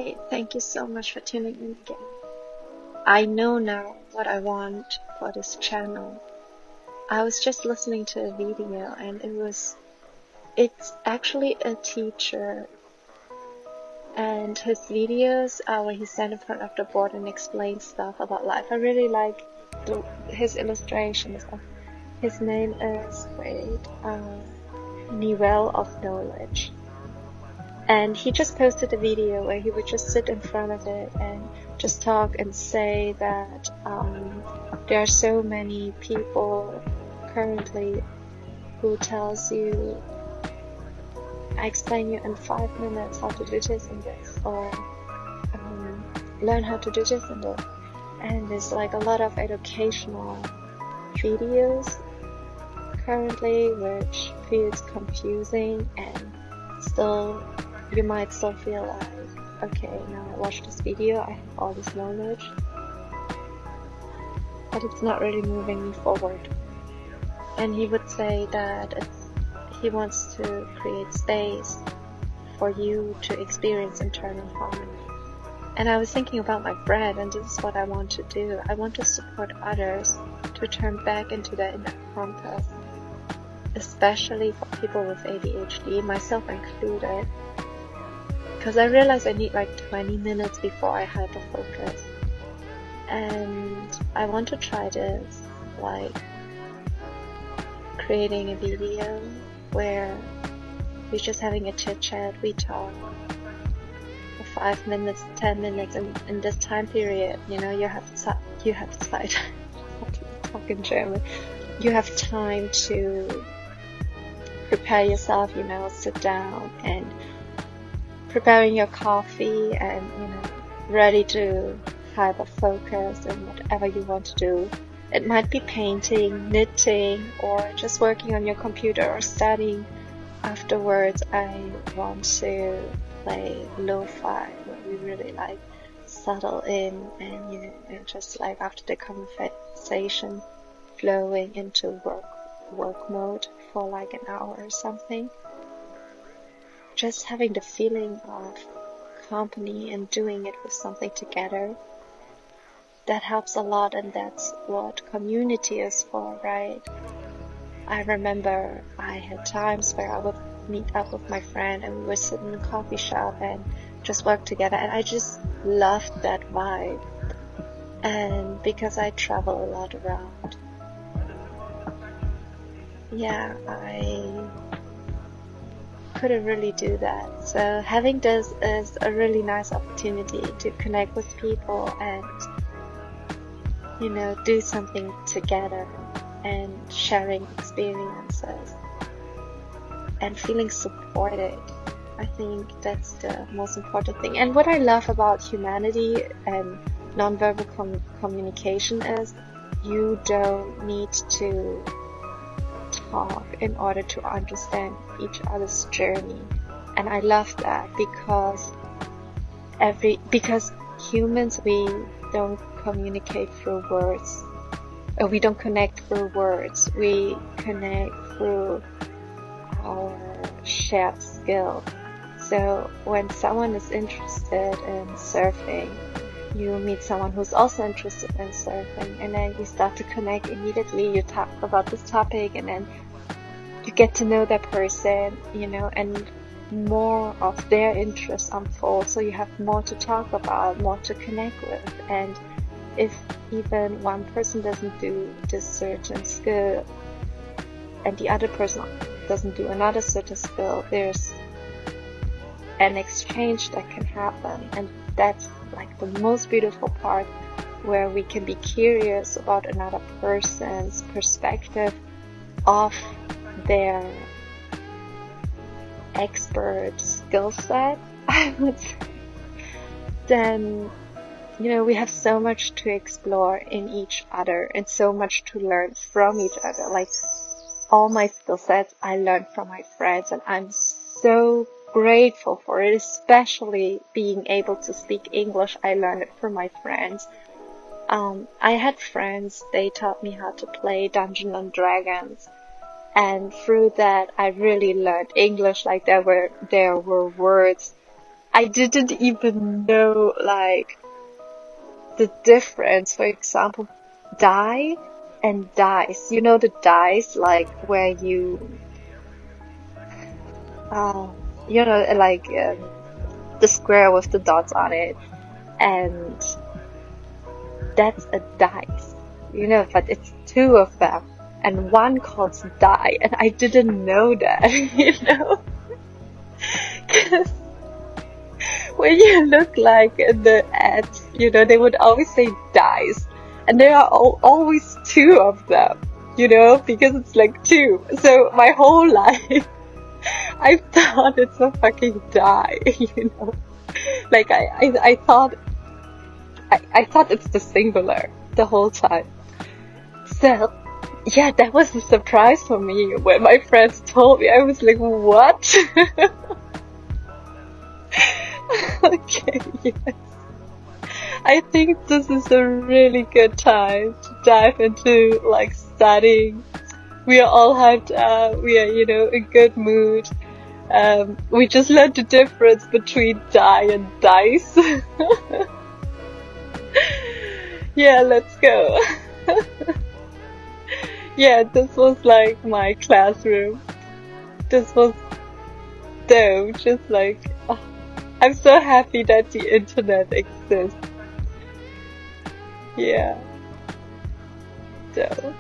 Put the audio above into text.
Hey, thank you so much for tuning in again. I know now what I want for this channel. I was just listening to a video and it's actually a teacher, and his videos are where he stands in front of the board and explains stuff about life. I really like his illustrations. His name is, Newell of Knowledge. And he just posted a video where he would just sit in front of it and just talk and say that there are so many people currently who tells you, I explain you in 5 minutes how to do this and this, or learn how to do this and that. And there's like a lot of educational videos currently, which feels confusing, and still you might still feel like, okay, now I watched this video, I have all this knowledge, but it's not really moving me forward. And he would say that he wants to create space for you to experience internal harmony. And I was thinking about my friend, and this is what I want to do. I want to support others to turn back into their inner compass, especially for people with ADHD, myself included. Because I realized I need like 20 minutes before I hyperfocus. And I want to try this, like creating a video where we're just having a chit chat, we talk for 5 minutes, 10 minutes, and in this time period, you have Zeit, talk in German, you have time to prepare yourself, sit down and preparing your coffee and, ready to hyper-focus on whatever you want to do. It might be painting, knitting, or just working on your computer or studying. Afterwards, I want to play lo-fi, where we really settle in and, and just after the conversation, flowing into work mode for an hour or something. Just having the feeling of company and doing it with something together, that helps a lot, and that's what community is for, right? I remember I had times where I would meet up with my friend and we would sit in a coffee shop and just work together, and I just loved that vibe. And because I travel a lot around, I couldn't really do that. So having this is a really nice opportunity to connect with people and, do something together and sharing experiences and feeling supported. I think that's the most important thing. And what I love about humanity and nonverbal communication is you don't need to talk in order to understand each other's journey. And I love that because humans, we don't communicate through words, or we don't connect through words, we connect through our shared skill. So when someone is interested in surfing, you meet someone who's also interested in surfing, and then you start to connect immediately. You talk about this topic, and then you get to know that person, and more of their interests unfold, so you have more to talk about, more to connect with. And if even one person doesn't do this certain skill and the other person doesn't do another certain skill, there's an exchange that can happen, and that's the most beautiful part, where we can be curious about another person's perspective of their expert skill set, I would say. Then, we have so much to explore in each other and so much to learn from each other. All my skill sets I learned from my friends, and I'm so grateful for it, especially being able to speak English. I learned it from my friends. I had friends, they taught me how to play Dungeons and Dragons, and through that I really learned English. There were words I didn't even know, like, the difference. For example, die and dice. You know the dice, like, where uh, like, the square with the dots on it. And that's a dice, but it's two of them. And one calls die, and I didn't know that, 'Cause when you look like in the ads, they would always say dice, and there are always two of them, because it's like two. So my whole life, I thought it's a fucking die, Like I thought it's the singular the whole time. So yeah, that was a surprise for me when my friends told me. I was like, what? Okay, yes. I think this is a really good time to dive into, like, studying. We are all hyped up. We are, in good mood. We just learned the difference between die and dice. Yeah, let's go. Yeah, this was like my classroom. This was dope. Just like, I'm so happy that the internet exists. Yeah. Dope.